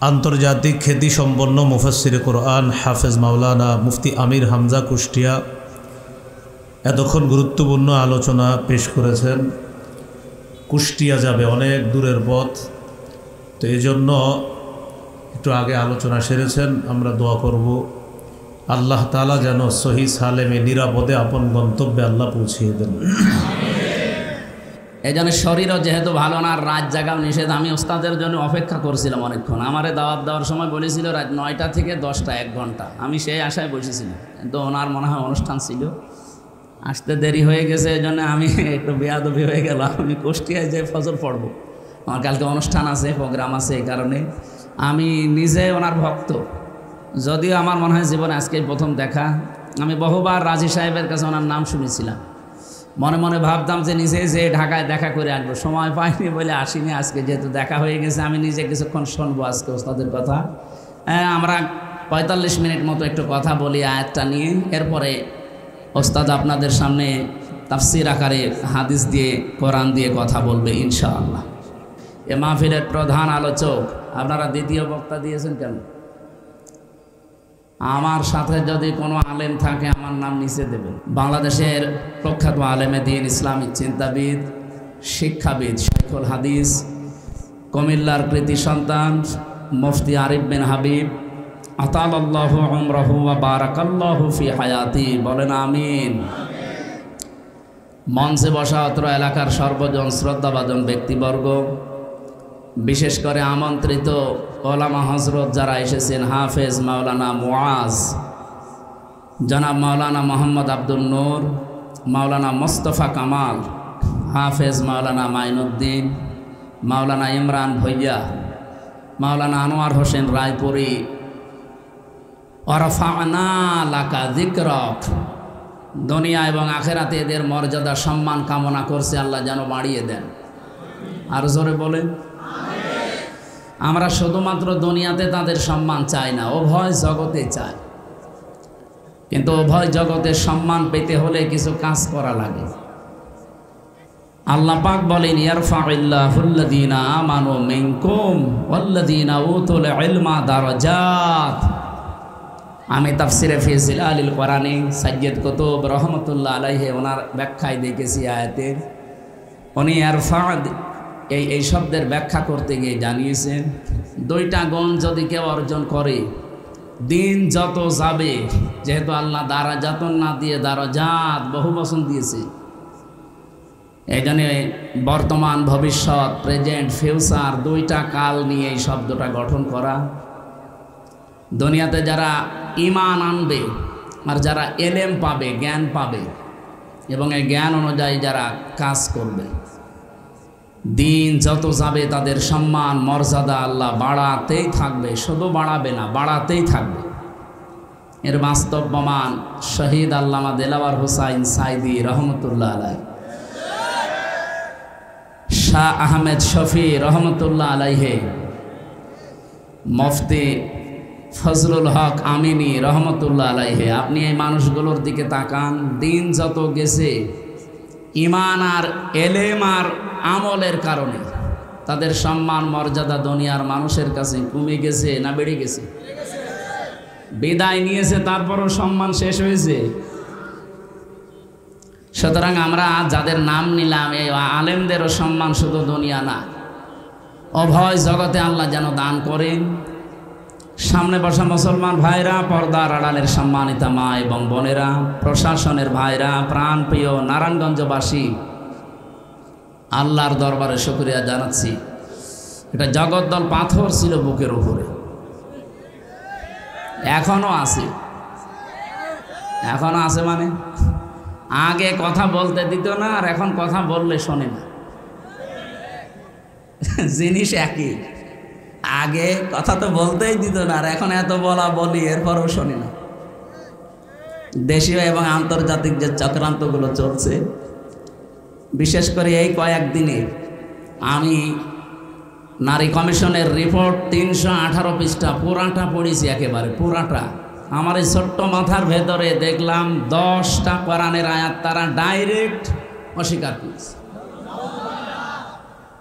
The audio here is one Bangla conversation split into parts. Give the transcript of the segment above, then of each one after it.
আন্তর্জাতিক খ্যাতিসম্পন্ন মুফাসসিরে কোরআন হাফেজ মাওলানা মুফতি আমির হামজা কুষ্টিয়া এতক্ষণ গুরুত্বপূর্ণ আলোচনা পেশ করেছেন। কুষ্টিয়া যাবে অনেক দূরের পথ, তো এই জন্য একটু আগে আলোচনা সেরেছেন। আমরা দোয়া করব আল্লাহ তাআলা যেন সহি সালেমে নিরাপদে আপন গন্তব্যে আল্লাহ পৌঁছিয়ে দেন। এই জন্য শরীরও যেহেতু ভালো না, রাত জাগাও নিষেধ। আমি ওস্তাদের জন্য অপেক্ষা করছিলাম অনেকক্ষণ। আমারে দাওয়াত দেওয়ার সময় বলেছিল রাত 9টা থেকে 10টা, 1 ঘন্টা। আমি সেই আশায় বসেছিলাম, কিন্তু ওনার মনে হয় অনুষ্ঠান ছিল, আসতে দেরি হয়ে গেছে। এই জন্য আমি একটু বেয়াদবি হয়ে গেলাম। আমি কুষ্টিয়ায় যে ফজর পড়ব, আমার কালকে অনুষ্ঠান আছে, প্রোগ্রাম আছে। এই কারণে আমি নিজে ওনার ভক্ত, যদিও আমার মনে হয় জীবনে আজকেই প্রথম দেখা। আমি বহুবার রাজি সাহেবের কাছে ওনার নাম শুনেছিলাম, মনে মনে ভাবতাম যে নিজে যে ঢাকায় দেখা করে আসবো, সময় পাইনি বলে আসিনি। আজকে যেহেতু দেখা হয়ে গেছে, আমি নিজে কিছুক্ষণ শুনবো আজকে ওস্তাদের কথা। আমরা 45 মিনিট মতো একটু কথা বলি আয়াতটা নিয়ে, এরপরে ওস্তাদ আপনাদের সামনে তাফসির আকারে হাদিস দিয়ে কোরআন দিয়ে কথা বলবে ইনশাআল্লাহ। এ মাহফিলের প্রধান আলোচক। আপনারা দ্বিতীয় বক্তা দিয়েছেন কেন? আমার সাথে যদি কোনো আলেম থাকে আমার নাম নিচে দেবেন। বাংলাদেশের প্রখ্যাত আলেমে দ্বীন, ইসলামিক চিন্তাবিদ, শিক্ষাবিদ, শাইখুল হাদিস, কুমিল্লার কৃতি সন্তান মুফতি আরিফ বিন হাবিব, আতালাল্লাহু উমরাহু ওয়া বারাকাল্লাহু ফি হায়াতি, বলেন আমিন। মঞ্চে বসা অত্র এলাকার সর্বজন শ্রদ্ধাভাজন ব্যক্তিবর্গ, বিশেষ করে আমন্ত্রিত ওলামা হজরত যারা এসেছেন, হাফেজ মাওলানা মুআজ, জনাব মাওলানা মোহাম্মদ আব্দুল নূর, মাওলানা মোস্তফা কামাল, হাফেজ মাওলানা মাইনুদ্দিন, মাওলানা ইমরান ভৈয়া, মাওলানা আনোয়ার হোসেন রায়পুরি, ওয়ারফা'না লাকা যিকরাক, দুনিয়া এবং আখেরাতে এদের মর্যাদা সম্মান কামনা করছে, আল্লাহ যেন বাড়িয়ে দেন। আর জোরে বলেন। আমরা শুধুমাত্র দুনিয়াতে তাদের সম্মান চাই না, উভয় জগতে চাই। কিন্তু উভয় জগতের সম্মান পেতে হলে কিছু কাজ করা লাগে। আল্লাহ পাক বলেন, ইয়ারফা'ুল্লাযীনা আমানু মিনকুম ওয়াল্লাযীনা উতুল ইলমা দারাজাত। আমি তাফসিরে ফি জিলালিল কোরআনে সাইয়্যিদ কুতুব রহমাতুল্লাহ আলাইহি ওনার ব্যাখ্যায় দেখেছি আয়াতের, উনি এই শব্দের ব্যাখ্যা করতে গিয়ে জানিয়েছেন, 2টা গুণ যদি কেউ অর্জন করে, দিন যত যাবে, যেহেতু আল্লাহ দারাজাতুন না দিয়ে দারাজাত বহু বচন দিয়েছে, এই জন্য বর্তমান, ভবিষ্যৎ, প্রেজেন্ট, ফিউচার 2টা কাল নিয়ে এই শব্দটা গঠন করা। দুনিয়াতে যারা ঈমান আনবে আর যারা এলেম পাবে, জ্ঞান পাবে, এবং এই জ্ঞান অনুযায়ী যারা কাজ করবে, দিন যত যাবে তাদের সম্মান মর্যাদা আল্লাহ বাড়াতেই থাকবে। শুধু বাড়াবে না, বাড়াতেই থাকবে। এর বাস্তব প্রমাণ শহীদ আল্লামা দেলাওয়ার হুসাইন সাইদি রহমতুল্লাহ আলাইহি, শাহ আহমেদ শফি রহমতুল্লাহ আলাইহি, মুফতি ফজলুল হক আমিনী রহমতুল্লাহ আলাইহি। আপনি এই মানুষগুলোর দিকে তাকান, দিন যত গেছে, ঈমান আর এলেম আর আমলের কারণে তাদের সম্মান মর্যাদা দুনিয়ার মানুষের কাছে কমে গেছে না বেড়ে গেছে? বিদায় নিয়েছে, তারপরও সম্মান শেষ হয়েছে। সুতরাং আমরা যাদের নাম নিলাম, এই আলেমদেরও সম্মান শুধু দুনিয়া না, উভয় জগতে আল্লাহ যেন দান করেন। সামনে বসা মুসলমান ভাইরা, পর্দার আড়ালের সম্মানিতা মা এবং বোনেরা, প্রশাসনের ভাইরা, প্রাণপ্রিয় নারায়ণগঞ্জবাসী, আল্লাহর দরবারে শুকরিয়া জানাচ্ছি। এটা জগদ্দল পাথর ছিল বুকের উপরে, এখনো আছে। এখনো আছে মানে আগে কথা বলতে দিত না, আর এখন কথা বললে শোনে না। জিনিস একই। আগে কথা তো বলতেই দিত না, আর এখন এত বলা বলি, এরপরও শোনে না। দেশীয় এবং আন্তর্জাতিক যে চক্রান্তগুলো চলছে, বিশেষ করে এই কয়েকদিনে আমি নারী কমিশনের রিপোর্ট 318 পৃষ্ঠা পুরাটা পড়েছি, একেবারে পুরাটা। আমার এই ছোট্ট মাথার ভেতরে দেখলাম 10টা কোরআনের আয়াত তারা ডাইরেক্ট অস্বীকার করেছে।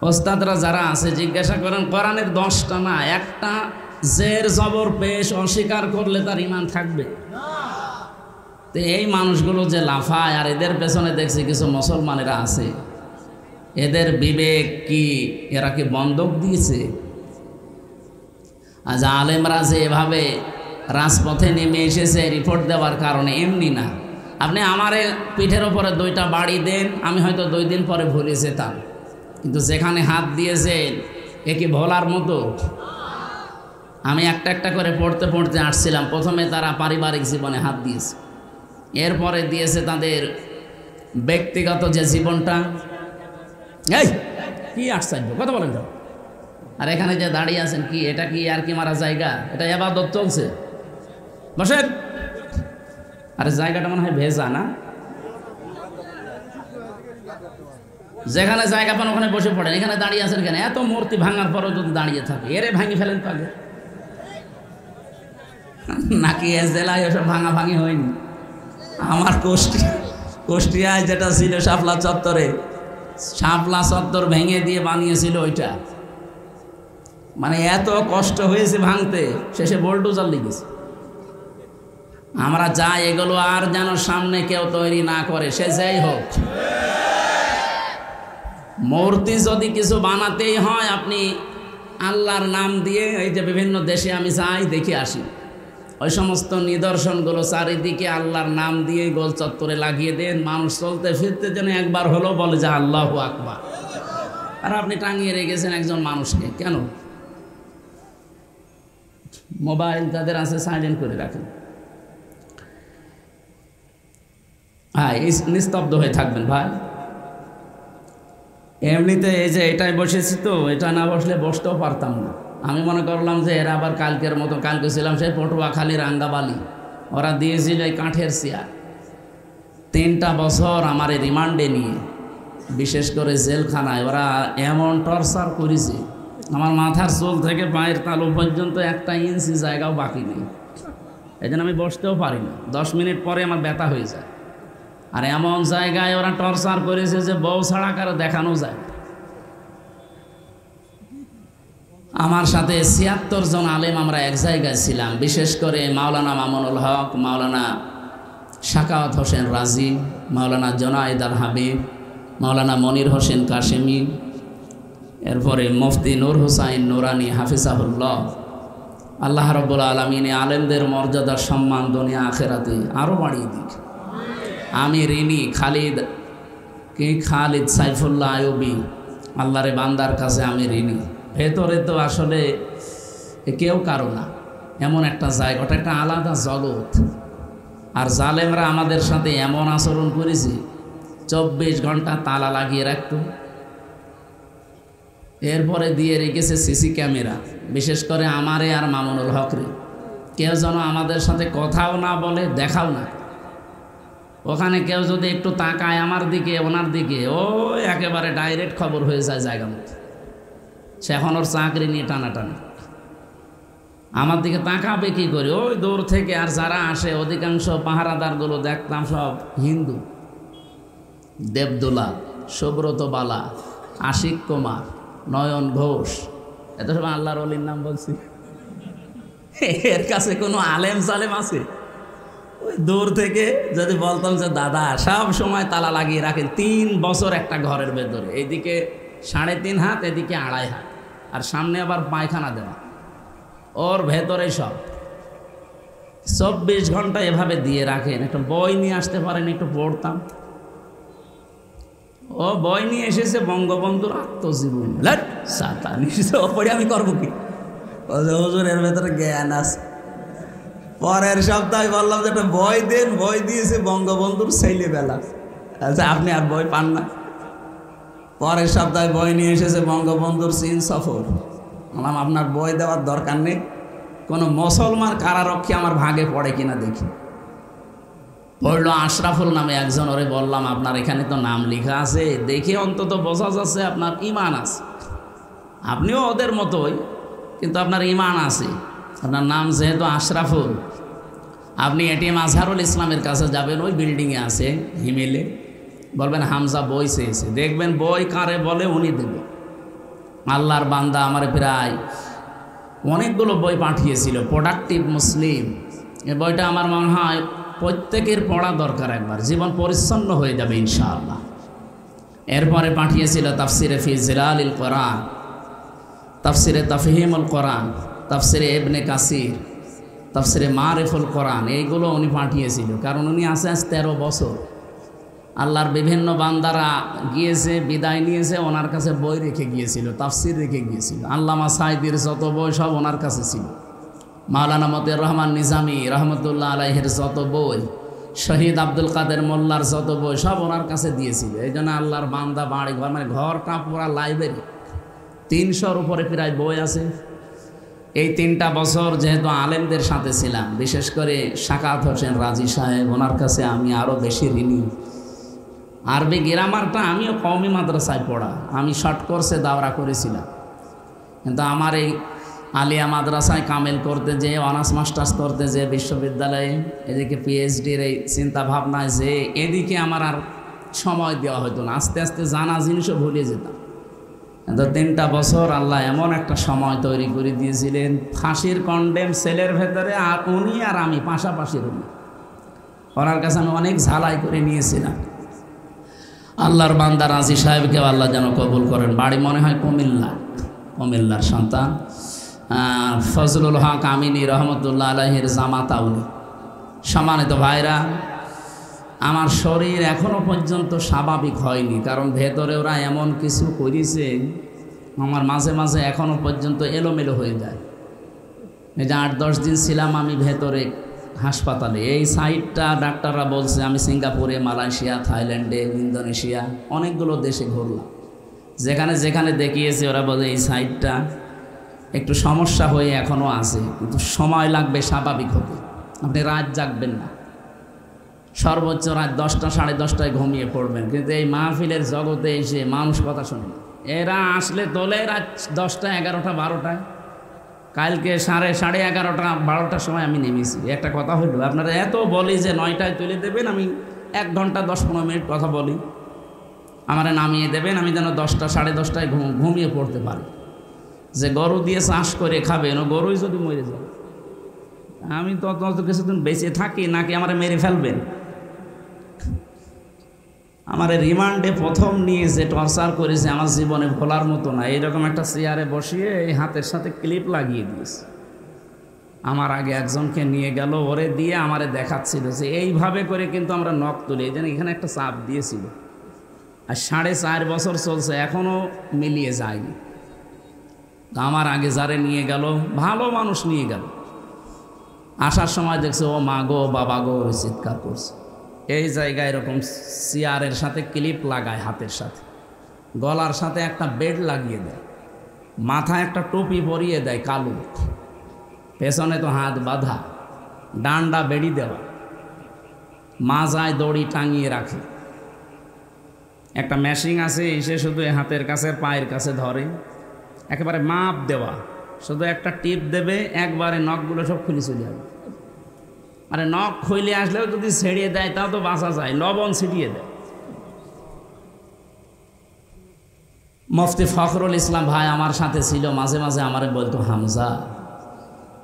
ওস্তাদরা যারা আছে জিজ্ঞাসা করেন, কোরআনের 10টা না, একটা জের জবর পেশ অস্বীকার করলে তার ইমান থাকবে? তো এই মানুষগুলো যে লাফায়, আর এদের পেছনে দেখছি কিছু মুসলমানেরা আছে, এদের বিবেক কি, এরা কি বন্ধক দিয়েছে? আজ আলেমরা যে এভাবে রাজপথে নেমে এসেছে রিপোর্ট দেওয়ার কারণে, এমনি না। আপনি আমার পিঠের ওপরে 2টা বাড়ি দেন, আমি হয়তো 2 দিন পরে ভুলে যেতাম, কিন্তু যেখানে হাত দিয়েছেন এ কি ভোলার মতো? আমি একটা একটা করে পড়তে পড়তে আসছিলাম। প্রথমে তারা পারিবারিক জীবনে হাত দিয়েছে, এরপরে দিয়েছে তাদের ব্যক্তিগত যে জীবনটা। এই কি আশ্চর্য কথা বলেন তো। আর এখানে যে দাঁড়িয়ে আছেন, কি এটা কি আর কি মারা জায়গা? এটা ইবাদত চলছে, বসেন। আরে জায়গাটা মনে হয় ভেজা না? যেখানে জায়গা পান ওখানে বসে পড়েন। এখানে দাঁড়িয়ে আছেন কেন? এত মূর্তি ভাঙার পরও যদি দাঁড়িয়ে থাকে, এরে ভাঙি ফেলেন তো আগে। নাকি এ জেলায় ওসব ভাঙা ভাঙি হয়নি? আমার কুষ্টিয়ায় যেটা ছিল শাপলা চত্বরে, শাপলা চত্বর ভেঙে দিয়ে বানিয়েছিল ওইটা। মানে এত কষ্ট হয়েছে ভাঙতে, শেষে বোল্ডোজার লেগেছে। আমরা যাই, এগুলো আর যেন সামনে কেউ তৈরি না করে, সে যাই হোক। মূর্তি যদি কিছু বানাতেই হয়, আপনি আল্লাহর নাম দিয়ে, এই যে বিভিন্ন দেশে আমি যাই দেখে আসি, ওই সমস্ত নিদর্শনগুলো চারিদিকে আল্লাহর নাম দিয়ে গোল চত্বরে লাগিয়ে দেন। মানুষ চলতে ফিরতে যেন একবার হলো বলে যে আল্লাহু আকবার। আর আপনি টাঙিয়ে রেখেছেন একজন মানুষকে, কেন? মোবাইল যাদের আছে সাইলেন্ট করে রাখেন। হ্যাঁ, নিস্তব্ধ হয়ে থাকবেন ভাই। এমনিতে এই যে এটাই বসেছি, তো এটা না বসলে বসতেও পারতাম না। আমি মনে করলাম যে এরা আবার কালকের মতো, কালকে ছিলাম সেই পটুয়াখালী রাঙ্গাবালি, ওরা দিয়েছিল এই কাঠের চেয়ার। 3টা বছর আমার রিমান্ডে নিয়ে, বিশেষ করে জেলখানায় ওরা এমন টর্চার করেছে, আমার মাথার চুল থেকে পায়ের তালু পর্যন্ত 1 ইঞ্চি জায়গাও বাকি নেই। এই জন্য আমি বসতেও পারি না, 10 মিনিট পরে আমার ব্যথা হয়ে যায়। আর এমন জায়গায় ওরা টর্চার করেছে যে বউ ছাড়া কারো দেখানো যায়। আমার সাথে 76 জন আলেম আমরা এক জায়গায় ছিলাম, বিশেষ করে মাওলানা মামুনুল হক, মাওলানা শাকাওয়াত হোসেন রাজি, মাওলানা জোনায়েদ আল হাবিব, মাওলানা মনির হোসেন কাশেমি, এরপরে মুফতি নূর হুসাইন নুরানি হাফিজাহুল্লাহ। আল্লাহ রাব্বুল আলামিন আলেমদের মর্যাদা সম্মান দুনিয়া আখিরাতে আরও বাড়িয়ে দিক। আমি ঋণী খালিদ সাইফুল্লাহ আইয়ুবী, আল্লাহরে বান্দার কাছে আমি ঋণী। ভেতরে তো আসলে কেউ কারো না, এমন একটা জায়গা, ওটা একটা আলাদা জগৎ। আর জালেমরা আমাদের সাথে এমন আচরণ করেছে, 24 ঘন্টা তালা লাগিয়ে রাখতো, এরপরে দিয়ে রেখেছে সিসি ক্যামেরা। বিশেষ করে আমারে আর মামুনুল হকরে, কেউ যেন আমাদের সাথে কথাও না বলে, দেখাও না। ওখানে কেউ যদি একটু তাকায় আমার দিকে, ওনার দিকে, ও একেবারে ডাইরেক্ট খবর হয়ে যায় জায়গা মতো। সে এখন ওর চাকরি নিয়ে টানাটানি, আমার দিকে তাকাবে কি করে? ওই দূর থেকে। আর যারা আসে অধিকাংশ পাহারাদারগুলো দেখতাম সব হিন্দু। দেবদুলা, সুব্রত বালা, আশিক কুমার, নয়ন ঘোষ, এত সব আল্লাহর ওলির নাম বলছি। এর কাছে কোনো আলেম সালেম আছে? ওই দূর থেকে যদি বলতাম যে দাদা সব সময় তালা লাগিয়ে রাখেন, 3 বছর একটা ঘরের ভেতরে, এইদিকে 3.5 হাত, এদিকে 2.5 হাত, আর সামনে আবার পায়খানা দেওয়া, ওর ভেতরে সব 24 ঘন্টা এভাবে দিয়ে রাখেন। একটা বই নিয়ে আসতে পারেন, একটু পড়তাম। ও বই নিয়ে এসেছে বঙ্গবন্ধুর আত্মজীবনী, পড়ে আমি করবো কি? হুজুরের ভেতরে জ্ঞান আছে। পরের সপ্তাহে বললাম যে একটা বই দেন, বই দিয়েছে বঙ্গবন্ধুর ছেলেবেলা। আচ্ছা, আপনি আর বই পান না? পরের সপ্তাহে বই নিয়ে এসেছে বঙ্গবন্ধুর চীন সফর। বললাম আপনার বই দেওয়ার দরকার নেই, কোনো মুসলমান কারারক্ষী আমার ভাগে পড়ে কিনা দেখি। পড়লো আশরাফুল নামে একজন, ওরে বললাম আপনার এখানে তো নাম লেখা আছে, দেখে অন্তত বোঝা যাচ্ছে আপনার ইমান আছে। আপনিও ওদের মতোই, কিন্তু আপনার ইমান আছে। আপনার নাম যেহেতু আশরাফুল, আপনি এটিএম আজহারুল ইসলামের কাছে যাবেন, ওই বিল্ডিংয়ে আছে হিমেলে, বলবেন হামজা বই চেয়েছে, দেখবেন বই কারে বলে উনি দেবে। আল্লাহর বান্দা আমার প্রায় অনেকগুলো বই পাঠিয়েছিল, প্রোডাক্টিভ মুসলিম। এই বইটা আমার মনে হয় প্রত্যেকের পড়া দরকার, একবার জীবন পরিচ্ছন্ন হয়ে যাবে ইনশাআল্লাহ। এরপরে পাঠিয়েছিল তাফসিরে ফি জিলালিল কোরআন, তাফসিরে তাফহিমুল কোরআন, তাফসিরে ইবনে কাসির, তাফসিরে মারিফুল কোরআন, এইগুলো উনি পাঠিয়েছিল। কারণ উনি আছে আজ 13 বছর। আল্লাহর বিভিন্ন বান্দারা গিয়েছে, বিদায় নিয়েছে, ওনার কাছে বই রেখে গিয়েছিল, তাফসির রেখে গিয়েছিল। আল্লামা সাইদির যত বই সব ওনার কাছে ছিল। মাওলানা মতিউর রহমান নিজামী রহমতুল্লাহ আলাইহির যত বই, শহীদ আব্দুল কাদের মোল্লার যত বই সব ওনার কাছে দিয়েছিল। এই জন্য আল্লাহর বান্দা বাড়ি ঘর, মানে ঘরটা পুরা লাইব্রেরি, 300-র উপরে প্রায় বই আছে। এই 3টা বছর যেহেতু আলেমদের সাথে ছিলাম, বিশেষ করে শাকাত হোসেন রাজি সাহেব, ওনার কাছে আমি আরও বেশি ঋণী। আরবি গ্রামারটা আমিও কওমি মাদ্রাসায় পড়া, আমি শর্ট কোর্সে দাওরা করেছিলাম। কিন্তু আমার এই আলিয়া মাদ্রাসায় কামেল করতে যেয়ে, অনার্স মাস্টার্স করতে যেয়ে বিশ্ববিদ্যালয়ে, এদিকে পিএইচডির এই চিন্তা ভাবনায় যে এদিকে আমার আর সময় দেওয়া হতো না। আস্তে আস্তে জানা জিনিসও ভুলে যেতাম। কিন্তু 3টা বছর আল্লাহ এমন একটা সময় তৈরি করে দিয়েছিলেন, ফাঁসির কন্ডেম সেলের ভেতরে আর উনি আর আমি পাশাপাশি রুমে। ওনার কাছে আমি অনেক ঝালাই করে নিয়েছিলাম। আল্লাহর বান্দা রাজি সাহেবকেও আল্লাহ যেন কবুল করেন। বাড়ি মনে হয় কুমিল্লার সন্তান ফজলুল হক আমিনী রহমতুল্লাহ আলাইহির জামাতা উনি। সম্মানিত ভাইরা, আমার শরীর এখনও পর্যন্ত স্বাভাবিক হয়নি, কারণ ভেতরে ওরা এমন কিছু করেছে, আমার মাঝে মাঝে এখনও পর্যন্ত এলোমেলো হয়ে যায়। এই যে 8-10 দিন ছিলাম আমি ভেতরে হাসপাতালে। এই সাইডটা ডাক্তাররা বলছে, আমি সিঙ্গাপুরে, মালয়েশিয়া, থাইল্যান্ডে, ইন্দোনেশিয়া অনেকগুলো দেশে ঘুরলাম, যেখানে যেখানে দেখিয়েছে ওরা বলে এই সাইডটা একটু সমস্যা হয়ে এখনও আছে, কিন্তু সময় লাগবে স্বাভাবিক হতে। আপনি রাত জাগবেন না, সর্বোচ্চ রাত 10টা 10:30টায় ঘুমিয়ে পড়বেন। কিন্তু এই মাহফিলের জগতে এসে মানুষ কথা শোনে। এরা আসলে তোলে রাত 10টা 11টা 12টায়। কালকে 11:30 12টার সময় আমি নেমেছি। একটা কথা হইল, আপনারা এত বলি যে 9টায় তুলে দেবেন, আমি 1 ঘন্টা 10-15 মিনিট কথা বলি, আমারে নামিয়ে দেবেন, আমি যেন 10টা 10:30টায় ঘুমিয়ে পড়তে পারি। যে গরু দিয়ে চাষ করে খাবেন, ও গরুই যদি মরে যায়, আমি তত কিছুদিন বেঁচে থাকি নাকি আমারে মেরে ফেলবেন? আমার রিমান্ডে প্রথম নিয়ে যে টর্চার করেছে আমার জীবনে ভোলার মতো না। এইরকম একটা চেয়ারে বসিয়ে এই হাতের সাথে ক্লিপ লাগিয়ে দিয়েছে। আমার আগে একজনকে নিয়ে গেল, ওরে দিয়ে আমারে দেখাচ্ছিল যে এইভাবে করে কিন্তু আমরা নখ তুলি। এই জন্য এখানে একটা চাপ দিয়েছিল। আর 4.5 বছর চলছে, এখনও মিলিয়ে যায়নি। আমার আগে যারে নিয়ে গেল, ভালো মানুষ নিয়ে গেল, আসার সময় দেখছে ও মা গো বাবা গো ওই চিৎকার করছে। এই জায়গায় এরকম চেয়ারের সাথে ক্লিপ লাগায়, হাতের সাথে, গলার সাথে একটা বেড লাগিয়ে দেয়, মাথায় একটা টুপি পরিয়ে দেয় কালো, পেছনে তো হাত বাঁধা, ডান্ডা বেড়ি দেওয়া, মাজায় দড়ি টাঙিয়ে রাখে। একটা মেশিন আছে, এসে শুধু হাতের কাছে পায়ের কাছে ধরে, একেবারে মাপ দেওয়া, শুধু একটা টিপ দেবে, একবারে নখগুলো সব খুলে চলে যাবে। আরে নখ খুলে আসলেও যদি ছেড়িয়ে দেয় তাও তো বাঁচা যায়, লবণ ছিটিয়ে দেয়। মুফতি ফখরুল ইসলাম ভাই আমার সাথে ছিল, মাঝে মাঝে আমারে বলতো, হামজা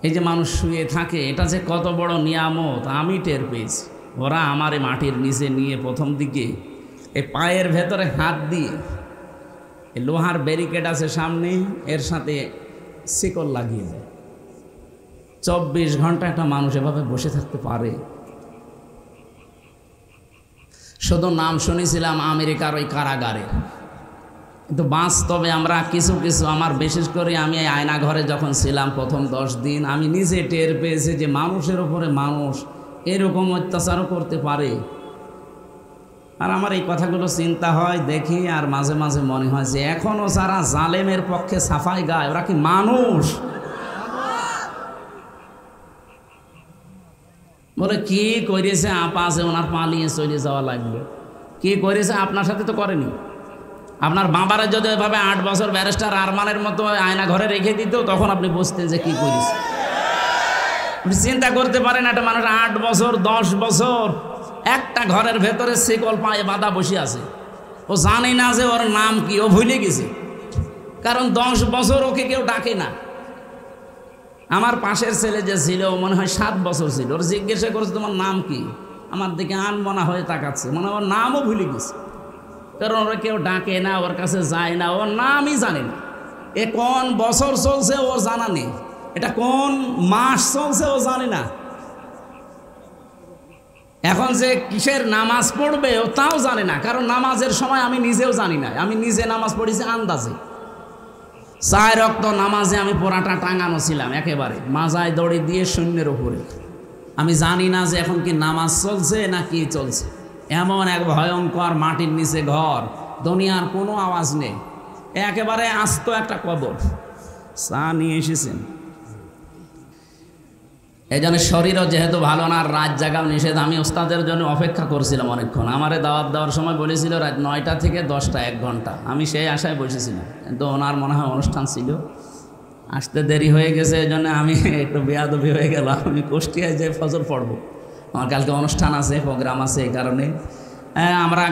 এই যে মানুষ শুয়ে থাকে, এটা যে কত বড় নিয়ামত আমি টের পেয়েছি। ওরা আমারে মাটির নিচে নিয়ে প্রথম দিকে এই পায়ের ভেতরে হাত দিয়ে, এই লোহার ব্যারিকেড আছে সামনে, এর সাথে শিকল লাগিয়ে দেয়। 24 ঘন্টা একটা মানুষ এভাবে বসে থাকতে পারে? শুধু নাম শুনেছিলাম আমেরিকার ওই কারাগারে, কিন্তু বাস্তবে আমরা কিছু কিছু, আমার বিশেষ করে আমি এই আয়না ঘরে যখন ছিলাম প্রথম 10 দিন, আমি নিজে টের পেয়েছি যে মানুষের উপরে মানুষ এরকম অত্যাচারও করতে পারে। আর আমার এই কথাগুলো চিন্তা হয়, দেখি, আর মাঝে মাঝে মনে হয় যে এখনও যারা জালেমের পক্ষে সাফাই গায়, ওরা কি মানুষ? বলে কি করেছে আপা, যে ওনার পালিয়ে চলে যাওয়া লাগবে? কি করেছে আপনার সাথে তো করেনি। আপনার বাবারা যদি এভাবে 8 বছর ব্যারিস্টার আরমানের মতো আয়না ঘরে রেখে দিত, তখন আপনি বুঝতেন যে কি করেছে। আপনি চিন্তা করতে পারেন, একটা মানুষ 8 বছর 10 বছর একটা ঘরের ভেতরে শিকল পায়ে বাঁধা বসে আছে, ও জানে না যে ওর নাম কি, ও ভুলে গেছে। কারণ 10 বছর ওকে কেউ ডাকে না। আমার পাশের ছেলে যে ছিল মনে হয় 7 বছর ছিল, ওর জিজ্ঞাসা করেছে তোমার নাম কি, আমার দিকে আনমনা হয়ে তাকাচ্ছে, মনে হয় ওর নামও ভুলে গেছে, কারণ ওরা কেউ ডাকে না, ওর কাছে যায় না, ওর নামই জানে না। এ কোন বছর চলছে ও জানা নেই, এটা কোন মাস চলছে ও জানে না, এখন যে কিসের নামাজ পড়বে ও তাও জানে না, কারণ নামাজের সময় আমি নিজেও জানি না, আমি নিজে নামাজ পড়েছি আন্দাজে। 4 ওয়াক্ত নামাজে আমি পোড়াটা টাঙানো ছিলাম একেবারে মাজায় দড়ি দিয়ে শূন্যের উপরে, আমি জানি না যে এখন কি নামাজ চলছে না কি চলছে। এমন এক ভয়ঙ্কর মাটির নিচে ঘর, দুনিয়ার কোনো আওয়াজ নেই, একেবারে আস্ত একটা কবর। চা নিয়ে এসেছেন, এই জন্য শরীরও যেহেতু ভালো না, রাত জাগাও নিষেধ। আমি ওস্তাদের জন্য অপেক্ষা করছিলাম অনেকক্ষণ, আমারে দাওয়াত দেওয়ার সময় বলেছিল রাত 9টা থেকে 10টা 1 ঘন্টা, আমি সেই আশায় বসেছিলাম, কিন্তু ওনার মনে হয় অনুষ্ঠান ছিল, আসতে দেরি হয়ে গেছে, এই জন্য আমি একটু বেয়াদবি হয়ে গেল। আমি কুষ্টিয়ায় যে ফজর পড়বো, আমার কালকে অনুষ্ঠান আছে, প্রোগ্রাম আছে, এই কারণে আমরা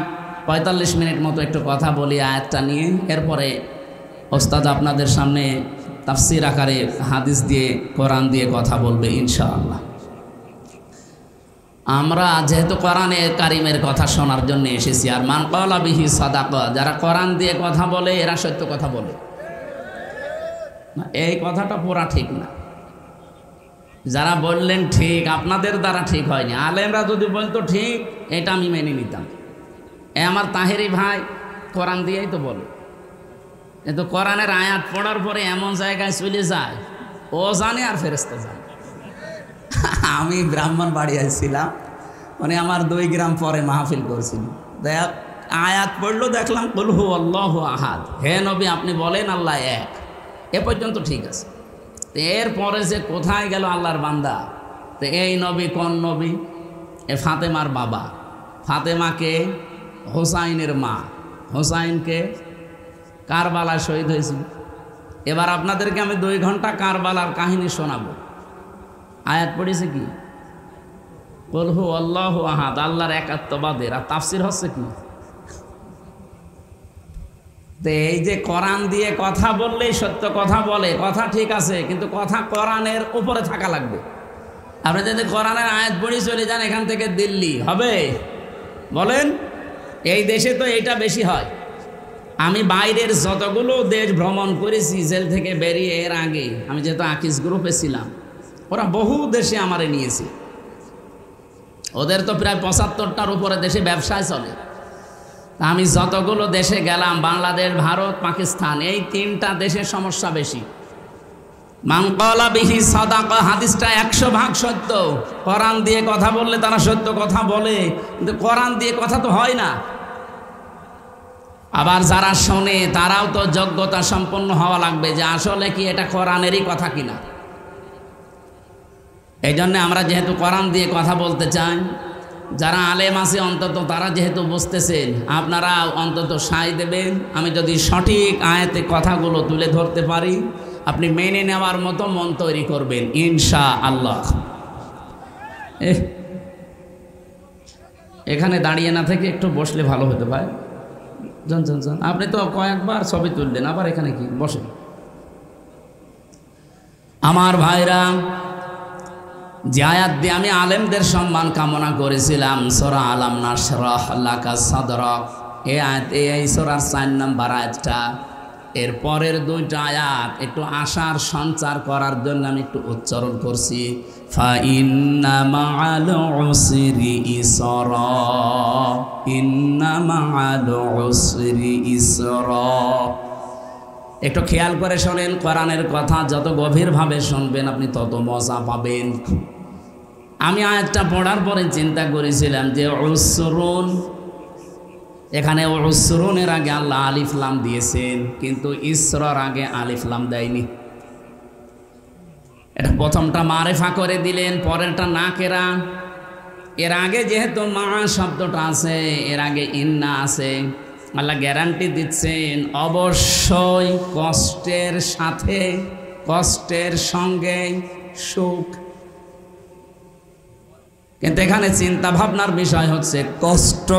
45 মিনিট মতো একটু কথা বলি আয়াতটা নিয়ে, এরপরে ওস্তাদ আপনাদের সামনে তাফসীর আকারে হাদিস দিয়ে কোরআন দিয়ে কথা বলবে ইনশাআল্লাহ। আমরা যেহেতু কোরআনে কারিমের কথা শোনার জন্য এসেছি, আর মান ক্বালা বিহি সাদাকা, যারা কোরআন দিয়ে কথা বলে এরা সত্য কথা বলে না, এই কথাটা পুরা ঠিক না। যারা বললেন ঠিক, আপনাদের দ্বারা ঠিক হয়নি, আলেমরা যদি বলতো ঠিক, এটা আমি মেনে নিতাম। আমার তাহেরি ভাই কোরআন দিয়েই তো বলে, কিন্তু কোরআনের আয়াত পড়ার পরে এমন জায়গায় চলে যায়, ও জানে আর ফেরেশতা জানে। আমি ব্রাহ্মণবাড়িয়ায় ছিলাম, মানে আমার 2 গ্রাম পরে মাহফিল করছিল, দেখ আয়াত পড়লো, দেখলাম কুল হু আল্লাহু আহাদ, হে নবী আপনি বলেন আল্লাহ এক, এ পর্যন্ত ঠিক আছে। এরপরে যে কোথায় গেল আল্লাহর বান্দা, তো এই নবী কোন নবী? এ ফাতেমার বাবা, ফাতেমাকে হোসাইনের মা, হোসাইনকে কারবালা শহীদ হয়েছিল। এবার আপনাদেরকে আমি 2 ঘন্টা কারবালার কাহিনী শোনাবো। আয়াত পড়েছে কি? কুল হু আল্লাহু আহাদ, আল্লাহর একাত্মবাদের, আর তাফসীর হচ্ছে কি? তো এই যে কোরআন দিয়ে কথা বললেই সত্য কথা বলে, কথা ঠিক আছে, কিন্তু কথা কোরআনের উপরে থাকা লাগবে। আপনি যদি কোরআনের আয়াত পড়ে চলে যান এখান থেকে দিল্লি, হবে? বলেন, এই দেশে তো এইটা বেশি হয়। আমি বাইরের যতগুলো দেশ ভ্রমণ করেছি জেল থেকে বেরিয়ে, এর আগে আমি যেহেতু আকিস গ্রুপে ছিলাম, ওরা বহু দেশে আমারে নিয়েছে, ওদের তো প্রায় 75টার উপরে দেশে ব্যবসায় চলে। আমি যতগুলো দেশে গেলাম, বাংলাদেশ, ভারত, পাকিস্তান, এই 3টা দেশের সমস্যা বেশি। মান ক্বালা বিহি সাদাকা, হাদিসটা 100 ভাগ সত্য। কোরআন দিয়ে কথা বললে তারা সত্য কথা বলে, কিন্তু কোরআন দিয়ে কথা তো হয় না। আবার যারা শোনে তারাও তো যোগ্যতা সম্পন্ন হওয়া লাগবে যে আসলে কি এটা কোরআনেরই কথা কিনা। এই জন্য আমরা যেহেতু কোরআন দিয়ে কথা বলতে চাই, যারা আলেম আছে অন্তত তারা যেহেতু বুঝতেছেন, আপনারা অন্তত সায় দেবেন। আমি যদি সঠিক আয়াতে কথাগুলো তুলে ধরতে পারি, আপনি মেনে নেওয়ার মতো মন তৈরি করবেন ইনশাআল্লাহ। এখানে দাঁড়িয়ে না থেকে একটু বসলে ভালো হতে পারে। জন জন জন, আপনি তো কয়েকবার ছবি তুললেন, আবার এখানে কি বসেন। আমার ভাইরা, যে আয়াত দিয়ে আমি আলেমদের সম্মান কামনা করেছিলাম, সূরা আলাম নাশরাহ লাকা সাদরাক, এই আয়াত, এই সূরার 4 নম্বর আয়াতটা, এর পরের 2টা আয়াত একটু আশার সঞ্চার করার জন্য আমি একটু উচ্চারণ করছি। ফা ইন্না মাআল উসরি ইসরা, ইন্না মাআল উসরি ইসরা। একটু খেয়াল করে শোনেন, কোরআনের কথা যত গভীরভাবে শুনবেন আপনি তত মজা পাবেন। আমি আয়াতটা পড়ার পরে চিন্তা করেছিলাম যে উসরুন, এখানে উসরুনের আগে আল্লাহ আলিফ লাম দিয়েছেন, কিন্তু ইসরার আগে আলিফ লাম দেয়নি। এটা প্রথমটা মারেফা করে দিলেন, পরেরটা নাকেরা। এর আগে যেহেতু মা শব্দটা আছে, এর আগে ইন্না আছে, আল্লাহ গ্যারান্টি দিচ্ছেন অবশ্যই কষ্টের সাথে, কষ্টের সঙ্গে সুখ। কিন্তু এখানে চিন্তা ভাবনার বিষয় হচ্ছে, কষ্ট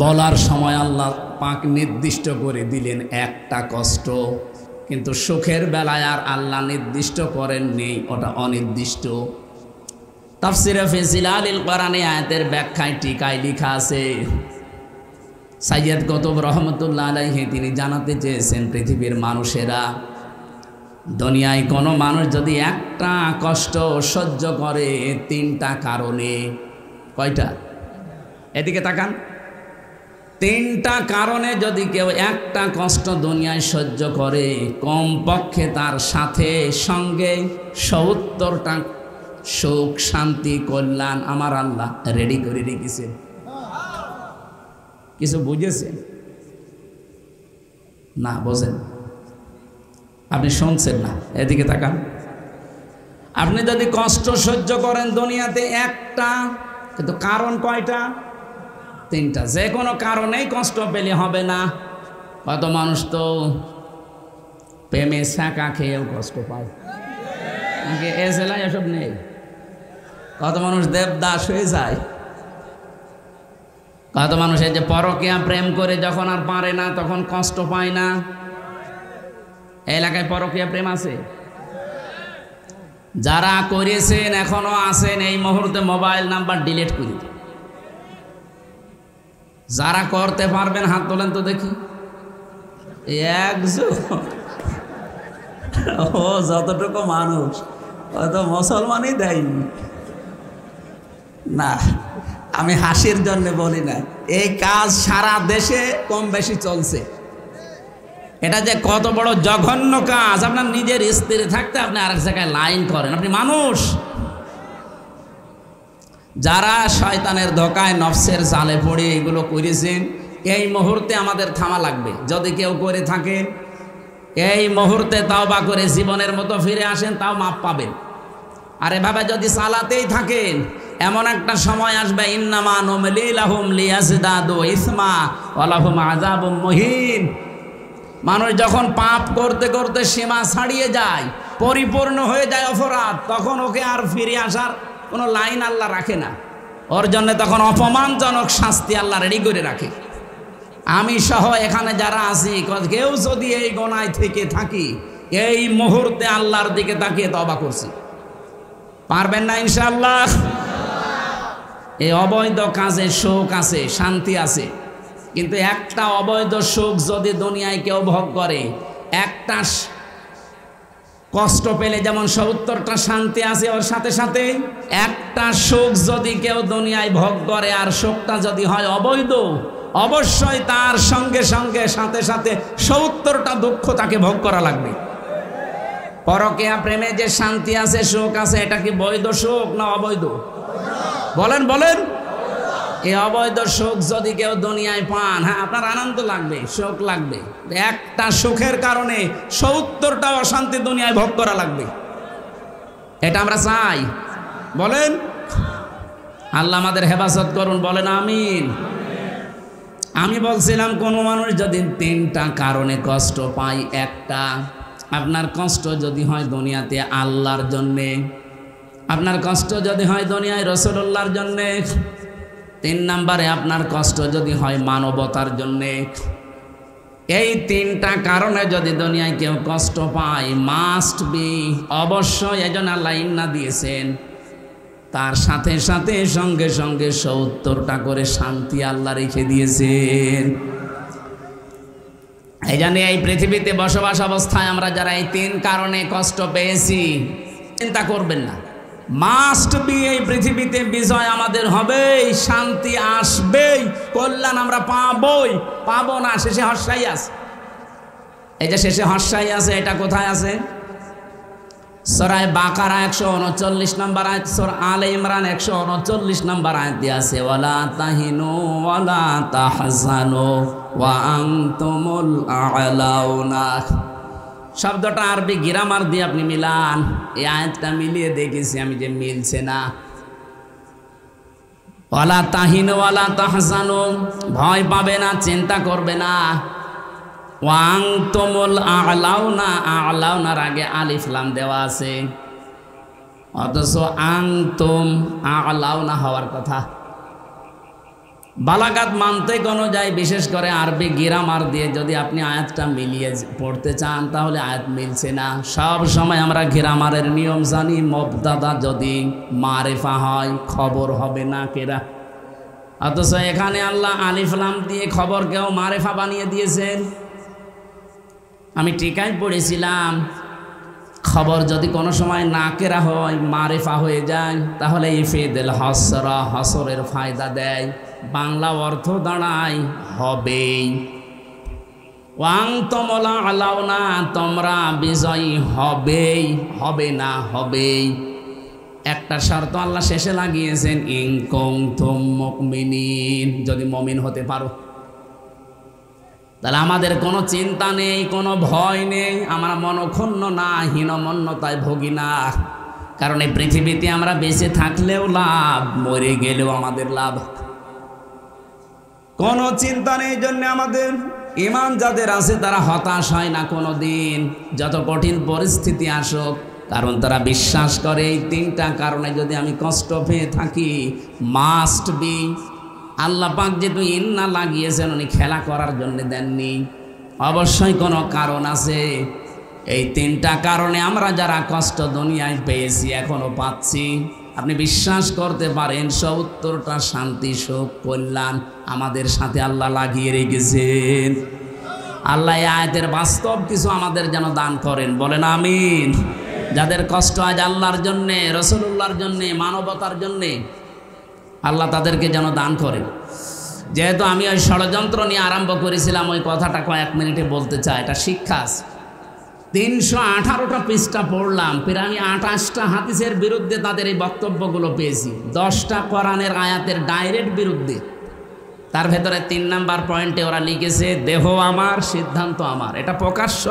বলার সময় আল্লাহ পাক নির্দিষ্ট করে দিলেন একটা কষ্ট, কিন্তু সুখের বেলায় আর আল্লাহ নির্দিষ্ট করেননি, ওটা অনির্দিষ্ট। তাফসিরে ফি জিলালিল কোরআনে আয়াতের ব্যাখ্যায় টিকায় লেখা আছে, সাইয়্যিদ কুতুব রহমতুল্লাহ আলাইহি তিনি জানাতে চেয়েছেন, পৃথিবীর মানুষেরা, দুনিয়ায় কোনো মানুষ যদি একটা কষ্ট সহ্য করে 3টা কারণে, কয়টা? এদিকে তাকান। 3টা কারণে যদি কেউ একটা কষ্ট দুনিয়ায় সহ্য করে, কমপক্ষে তার সাথে সঙ্গে 70টা সুখ, শান্তি, কল্যাণ আমার আল্লাহ রেডি করে রেখেছেন। কিছু বুঝেছেন না? বোঝেন? আপনি শুনছেন না? এদিকে তাকান। আপনি যদি কষ্ট সহ্য করেন দুনিয়াতে একটা, কিন্তু কারণ কয়টা? 3টা। যে কোনো কারণেই কষ্ট পেলে হবে না। কত মানুষ তো প্রেমে শাঁকা খেয়েও কষ্ট পায়, এ জেলায় এসব নেই। কত মানুষ দেবদাস হয়ে যায়, কত মানুষ এই যে পরকীয়া প্রেম করে যখন আর পারে না তখন কষ্ট পায় না। এলাকায় পরকীয়া প্রেম আছে? যারা করেছেন এখনো আছেন, এই মুহূর্তে মোবাইল নাম্বার ডিলিট করে দিন। যারা করতে পারবেন হাত তোলেন তো দেখি। একজন, ও যতটুকু মানুষ হয়তো মুসলমানই দেয়নি না, আমি হাসির জন্য বলি না। এই কাজ সারা দেশে কম বেশি চলছে। এটা যে কত বড় জঘন্য কাজ! আপনার নিজের স্ত্রী থাকতে আপনি আরেক জায়গায় লাইন করেন, আপনি মানুষ। যারা শয়তানের ধোকায় নফসের জালে পড়ে এগুলো করেছেন, এই মুহূর্তে আমাদের থামা লাগবে। যদি কেউ করে থাকে এই মুহূর্তে তাওবা করে জীবনের মতো ফিরে আসেন, তাও মাপ পাবেন। আর এভাবে যদি চালাতেই থাকেন, এমন একটা সময় আসবে, ইন্নামা নুমলি লাহুম লিয়াজদাদু ইসমা ওয়া লাহুম আযাবুম মুহিন। মানুষ যখন পাপ করতে করতে সীমা ছাড়িয়ে যায়, পরিপূর্ণ হয়ে যায় অপরাধ, তখন ওকে আর ফিরে আসার কোনো লাইন আল্লাহ রাখে না। ওর জন্য তখন অপমানজনক শাস্তি আল্লাহ রেডি করে রাখে। আমি সহ এখানে যারা আছি, কেউ যদি এই গোনায় থেকে থাকি, এই মুহূর্তে আল্লাহর দিকে তাকিয়ে তওবা করছি, পারবেন না ইনশাআল্লাহ? এই অবৈধ কাজে সুখ আছে, শান্তি আছে, কিন্তু একটা অবৈধ সুখ যদি দুনিয়ায় কেউ ভোগ করে, একটা কষ্ট পেলে যেমন 70টা শান্তি আছে, ওর সাথে সাথে একটা সুখ যদি কেউ দুনিয়ায় ভোগ করে আর সুখটা যদি হয় অবৈধ, অবশ্যই তার সঙ্গে সঙ্গে সাথে সাথে 70টা দুঃখ তাকে ভোগ করা লাগবে। পরকীয়া প্রেমে যে শান্তি আছে, সুখ আছে, এটা কি বৈধ সুখ না অবৈধ? বলেন বলেন। এই অবৈধ সুখ যদি কেউ দুনিয়ায় পান, হ্যাঁ আপনার আনন্দ লাগবে, সুখ লাগবে, একটা সুখের কারণে 70টা অশান্তি দুনিয়ায় ভোগ করা লাগবে। এটা আমরা চাই? বলেন। আল্লাহ আমাদের হেফাজত করুন, বলেন আমিন। আমি বলছিলাম, কোনো মানুষ যদি 3টা কারণে কষ্ট পায়, একটা, আপনার কষ্ট যদি হয় দুনিয়াতে আল্লাহর জন্যে, আপনার কষ্ট যদি হয় দুনিয়ায় রাসূলুল্লাহর জন্যে, 3 নম্বরে আপনার কষ্ট যদি হয় মানবতার জন্যে। এই 3টা কারণে যদি দুনিয়ায় কেউ কষ্ট পায়, মাস্ট বি, অবশ্যই, এজন্য আল্লাহ ইন্না দিয়েছেন, তার সাথে সাথে সঙ্গে সঙ্গে 70টা করে শান্তি আল্লাহ রেখে দিয়েছেন। এই জন্য এই পৃথিবীতে বসবাস অবস্থায় আমরা যারা এই 3 কারণে কষ্ট পেয়েছি, চিন্তা করবেন না, মাস্ট বি, এই পৃথিবীতে বিজয় আমাদের হবেই, শান্তি আসবেই, কল্যাণ আমরা পাবই। পাবো না, শেষে হর্ষাই আছে। এই যে শেষে হর্ষাই আছে, এটা কোথায় আছে? সূরা বাকারা 139 নম্বর আয়াত, সূরা আলে ইমরান 139 নম্বর আয়াত দিয়ে আছে, ওয়ালা তাহিনু ওয়ালা তাহজানু ওয়া আনতুমুল আ'লাউনা। শব্দটা আরবি গ্রামার দিয়ে আপনি মিলান, এই আয়াতটা মিলিয়ে দেখেছি আমি যে মিলছে না। ওয়ালা তাহিনু ওয়ালা তাহজানু, ভয় পাবে না, চিন্তা করবে না। ওয়া আনতুমুল আ'লাউনা, আ'লাউনার আগে আলিফ লাম দেওয়া আছে, অথচ আনতুম আ'লাউনা হওয়ার কথা। বালাগাত মানতে কোনো যায়, বিশেষ করে আরবি গ্রামার দিয়ে যদি আপনি আয়াতটা মিলিয়ে পড়তে চান তাহলে আয়াত মিলছে না। সব সময় আমরা গ্রামারের নিয়ম জানি, মুবতাদা যদি মারিফা হয় খবর হবে না কেরা। অথচ এখানে আল্লাহ আলিফ লাম দিয়ে খবরকেও মারিফা বানিয়ে দিয়েছেন। আমি টিকায় পড়েছিলাম, খবর যদি কোনো সময় নাকেরা হয় মারিফা হয়ে যায় তাহলে ইফিদুল হাসরা, হাসরের ফায়দা দেয়, বাংলা অর্থ দাঁড়ায় হবেই। ওয়াং তমলা আলাউনা, তোমরা বিজয়ী হবেই, হবে না হবেই। একটা শর্ত আল্লাহ শেষে লাগিয়েছেন, ইন কুনতুম মুমিনিন, যদি মুমিন হতে পারো। তাহলে আমাদের কোনো চিন্তা নেই, কোনো ভয় নেই, আমরা মনক্ষুণ্ণ না, হীনমন্যতায় ভোগী না। কারণ এই পৃথিবীতে আমরা বেঁচে থাকলেও লাভ, মরে গেলেও আমাদের লাভ। কোনো চিন্তা নেই, জন্য আমাদের ঈমান যাদের আছে তারা হতাশ হয় না কোনো দিন, যত কঠিন পরিস্থিতি আসুক। কারণ তারা বিশ্বাস করে এই তিনটা কারণে যদি আমি কষ্ট পেয়ে থাকি, মাস্ট বি আল্লাহ পাক যেহেতু ইন্না লাগিয়েছেন, উনি খেলা করার জন্য দেননি, অবশ্যই কোনো কারণ আছে। এই তিনটা কারণে আমরা যারা কষ্ট দুনিয়ায় পেয়েছি এখনো পাচ্ছি, আপনি বিশ্বাস করতে পারেন ৭০টা শান্তি সুখ কল্যাণ আমাদের সাথে আল্লাহ লাগিয়ে রেখেছেন। আল্লাহ এই আয়াতের বাস্তব কিছু আমাদের যেন দান করেন, বলেন আমিন। যাদের কষ্ট আজ আল্লাহর জন্যে, রাসূলুল্লাহর জন্যে, মানবতার জন্যে, আল্লাহ তাদেরকে যেন দান করেন। যেহেতু আমি ওই ষড়যন্ত্র নিয়ে আরম্ভ করেছিলাম, ওই কথাটা কয়েক মিনিটে বলতে চাই। এটা শিক্ষা। ৩১৮টা পৃষ্ঠা পড়লাম, প্রায় আমি ২৮টা হাদিসের বিরুদ্ধে তাদের এই বক্তব্যগুলো পেয়েছি, 10টা কোরআনের আয়াতের ডাইরেক্ট বিরুদ্ধে। তার ভেতরে ৩ নাম্বার পয়েন্টে ওরা লিখেছে, দেহ আমার সিদ্ধান্ত আমার। এটা প্রকাশ্য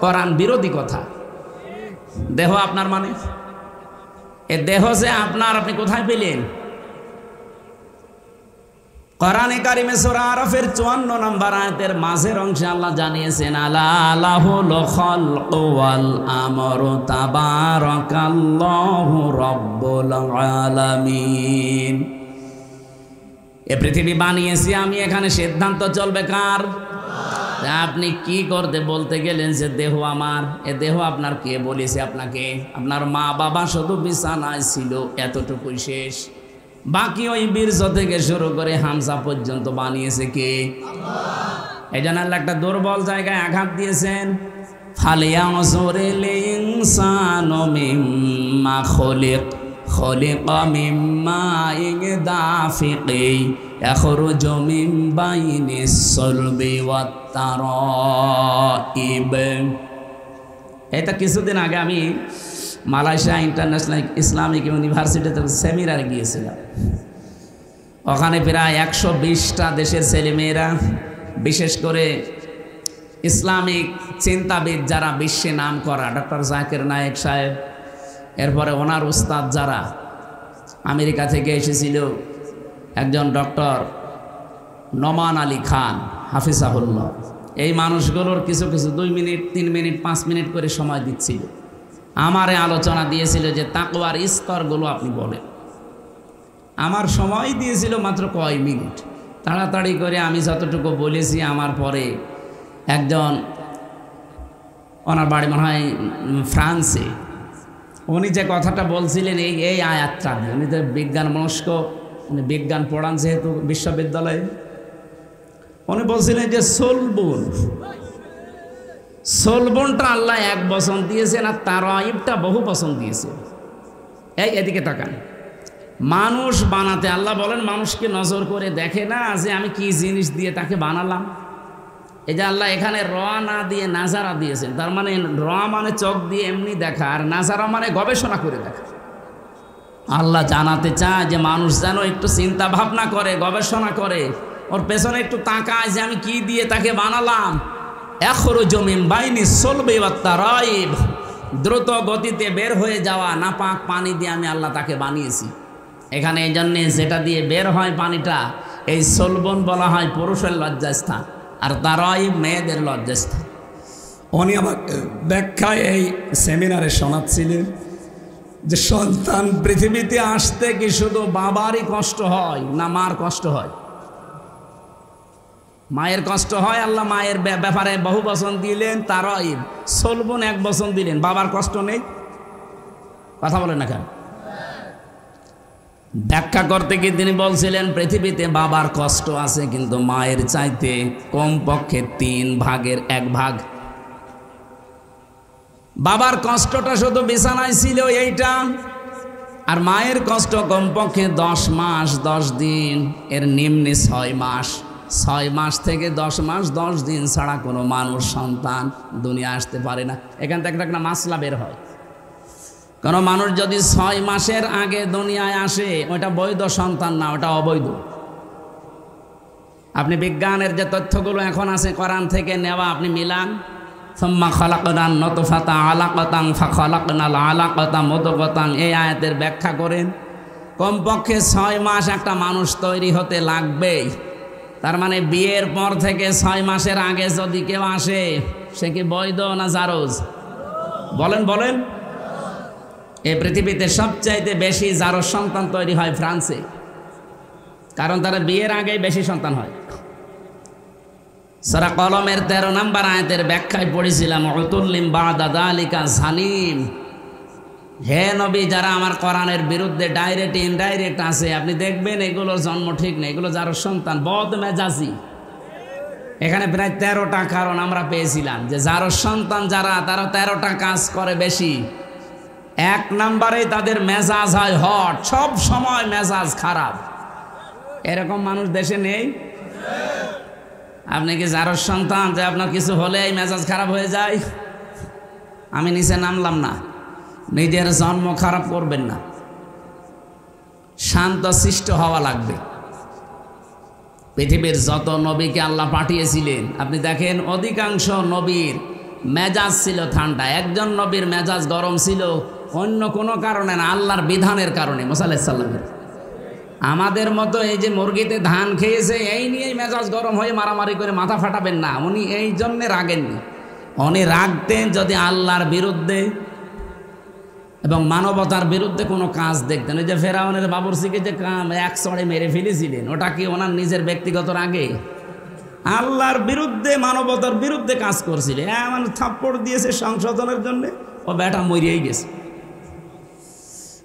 কোরআন বিরোধী কথা। দেহ আপনার মানে এ দেহ যে আপনার, আপনি কোথায় পেলেন? কোরআনে কারিমে সূরা আরাফের ৫৪ নম্বর আয়াতের মাঝের অংশে আল্লাহ জানিয়েছেন, আলা লাহুল খালকু ওয়াল আমরু তাবারাকাল্লাহু রাব্বুল আলামিন। এ পৃথিবী বানিয়েছি আমি, এখানে সিদ্ধান্ত চলবে কার? আপনি কি করতে বলতে গেলেন যে দেহ আমার? এ দেহ আপনার কে বলেছে আপনাকে? আপনার মা বাবা শুধু বিছানায় ছিল, এতটুকুই শেষ। বাকি ওই বীর্য থেকে শুরু করে হামজা পর্যন্ত বানিয়েছে কে? আল্লাহ। এই জন্য আল্লাহ একটা দুর্বল জায়গায় আঘাত দিয়েছেন, ফালিয়ানজুরিল ইনসানু মিম্মা খুলিক, খুলিকা মিম্মা দাফিকি ইয়াখরুজু মিন বাইনিস সুলবি ওয়াত তারাইব। এটা কিছুদিন আগে আমি মালয়েশিয়া ইন্টারন্যাশনাল ইসলামিক ইউনিভার্সিটিতে সেমিনারে গিয়েছিলাম। ওখানে প্রায় ১২০টা দেশের ছেলেমেয়েরা, বিশেষ করে ইসলামিক চিন্তাবিদ যারা বিশ্বে নাম করা, ডক্টর জাকির নায়েক সাহেব, এরপরে ওনার উস্তাদ যারা আমেরিকা থেকে এসেছিল, একজন ডক্টর নোমান আলী খান হাফিজাহুল্লাহ, এই মানুষগুলোর কিছু কিছু ২ মিনিট ৩ মিনিট ৫ মিনিট করে সময় দিচ্ছিল। আমারে আলোচনা দিয়েছিল যে তাকওয়ার স্তরগুলো আপনি বলেন। আমার সময় দিয়েছিল মাত্র কয় মিনিট, তাড়াতাড়ি করে আমি যতটুকু বলেছি। আমার পরে একজন, ওনার বাড়ি মনে হয় ফ্রান্সে, উনি যে কথাটা বলছিলেন এই আয়াতটা, উনি তো বিজ্ঞান মনস্ক, উনি বিজ্ঞান পড়ান যেহেতু বিশ্ববিদ্যালয়ে, উনি বলছিলেন যে সোলবনটা আল্লাহ ১ বচন দিয়েছেন, আর তারাইবটা বহু বচন দিয়েছে। এদিকে তাকান, মানুষ বানাতে আল্লাহ বলেন মানুষকে নজর করে দেখে না যে আমি কি জিনিস দিয়ে তাকে বানালাম। এই যে আল্লাহ এখানে র না দিয়ে নাজারা দিয়েছেন, তার মানে র মানে চোখ দিয়ে এমনি দেখা, আর নাজারা মানে গবেষণা করে দেখা। আল্লাহ জানাতে চায় যে মানুষ যেন একটু চিন্তা ভাবনা করে, গবেষণা করে, ওর পেছনে একটু তাকায় যে আমি কি দিয়ে তাকে বানালাম। ইয়াখরুজু মিন বাইনিস সুলবি ওয়াত তারাইব, দ্রুত গতিতে বের হয়ে যাওয়া নাপাক পানি দিয়ে আমি আল্লাহ তাকে বানিয়েছি। এখানে এই জন্যে যেটা দিয়ে বের হয় পানিটা, এই সলবন বলা হয় পুরুষের লজ্জাস্থান, আর তারাইব মেয়েদের লজ্জাস্থান। উনি আমার ব্যাখ্যায় এই সেমিনারে শোনাচ্ছিলেন যে সন্তান পৃথিবীতে আসতে কি শুধু বাবারই কষ্ট হয় না মার কষ্ট হয়? মায়ের কষ্ট হয়, আল্লাহ মায়ের ব্যাপারে বহু বচন দিলেন, তারই সলবন এক বচন দিলেন, বাবার কষ্ট নেই। কথা বলেন না কেন? ব্যাখ্যা করতে গিয়ে তিনি বলছিলেন পৃথিবীতে বাবার কষ্ট আছে, কিন্তু মায়ের চাইতে কমপক্ষে 3 ভাগের 1 ভাগ। বাবার কষ্টটা শুধু বিছানায় ছিল এইটা, আর মায়ের কষ্ট কমপক্ষে 10 মাস 10 দিন, এর নিম্নে 6 মাস। 6 মাস থেকে 10 মাস 10 দিন ছাড়া কোনো মানুষ সন্তান দুনিয়া আসতে পারে না। এখান থেকে একটা মাসলা বের হয়, কোনো মানুষ যদি 6 মাসের আগে দুনিয়ায় আসে, ওটা বৈধ সন্তান না, ওটা অবৈধ। আপনি বিজ্ঞানের যে তথ্যগুলো এখন আছে কোরআন থেকে নেওয়া, আপনি মিলান। সুম্মা খালাকনান নুতফাতা আলাকাতান ফাখালাকনাল আলাকাতা মুদগাতান, এই আয়াতের ব্যাখ্যা করেন। কমপক্ষে 6 মাস একটা মানুষ তৈরি হতে লাগবেই। তার মানে বিয়ের পর থেকে 6 মাসের আগে যদি কেউ আসে, সে কি বৈধ না জারজ? বলেন বলেন। এই পৃথিবীতে সবচাইতে বেশি জারজ সন্তান তৈরি হয় ফ্রান্সে, কারণ তারা বিয়ের আগেই বেশি সন্তান হয়। সূরা কলমের 13 নম্বর আয়াতের ব্যাখ্যায় পড়েছিলাম, উতুল্লিম বাদা যালিকা জানিম। হে নবী, যারা আমার কোরআনের বিরুদ্ধে ডাইরেক্ট ইনডাইরেক্ট আছে, আপনি দেখবেন এগুলোর জন্ম ঠিক নেই, এগুলো যার সন্তান বদ মেজাজি। এখানে প্রায় 13টা কারণ আমরা পেয়েছিলাম যে যার সন্তান যারা, তারা 13টা কাজ করে বেশি। 1 নম্বরে তাদের মেজাজ হয় হট, সব সময় মেজাজ খারাপ। এরকম মানুষ দেশে নেই? আপনি কি যার সন্তান যে আপনার কিছু হলেই মেজাজ খারাপ হয়ে যায়? আমি নিচে নামলাম না, নিজের জন্ম খারাপ করবেন না, শান্ত শিষ্ট হওয়া লাগবে। পৃথিবীর যত নবীকে আল্লাহ পাঠিয়েছিলেন, আপনি দেখেন অধিকাংশ নবীর মেজাজ ছিল ঠান্ডা। একজন নবীর মেজাজ গরম ছিল অন্য কোনো কারণে না, আল্লাহর বিধানের কারণে। মুসা আলাইহিস সালামের আমাদের মতো এই যে মুরগিতে ধান খেয়েছে এই নিয়েই মেজাজ গরম হয়ে মারামারি করে মাথা ফাটাবেন না, উনি এই জন্যে রাগেননি। উনি রাগতেন যদি আল্লাহর বিরুদ্ধে এবং মানবতার বিরুদ্ধে কোনো কাজ দেখতেন। ওই যে ফেরাউনের বাবুরচিকে যে এক চড়ে মেরে ফেলেছিলেন, ওটা কি ওনার নিজের ব্যক্তিগত রাগে? আল্লাহর বিরুদ্ধে, মানবতার বিরুদ্ধে কাজ করছিলেন। এমন থাপ্পড় দিয়েছে সংশোধনের জন্য, ও বেটা মরিয়েই গেছে।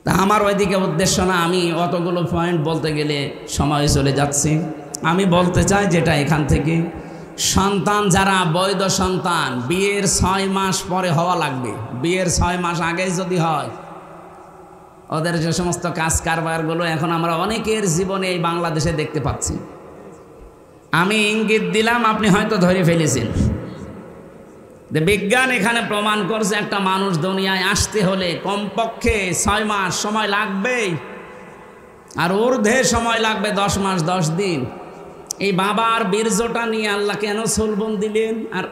তা আমার ওইদিকে উদ্দেশ্য না, আমি অতগুলো পয়েন্ট বলতে গেলে সময় চলে যাচ্ছে। আমি বলতে চাই যেটা এখান থেকে, সন্তান যারা বৈধ সন্তান, বিয়ের 6 মাস পরে হওয়া লাগবে। বিয়ের 6 মাস আগে যদি হয়, ওদের যে সমস্ত কাজ কারবারগুলো এখন আমরা অনেকের জীবনে এই বাংলাদেশে দেখতে পাচ্ছি। আমি ইঙ্গিত দিলাম, আপনি হয়তো ধরে ফেলেছেন। বিজ্ঞান এখানে প্রমাণ করছে একটা মানুষ দুনিয়ায় আসতে হলে কমপক্ষে 6 মাস সময় লাগবেই, আর ঊর্ধ্বে সময় লাগবে 10 মাস 10 দিন। এই বাবার বীর্যটা নিয়ে আল্লাহ কেন সলবন দিলেন, আর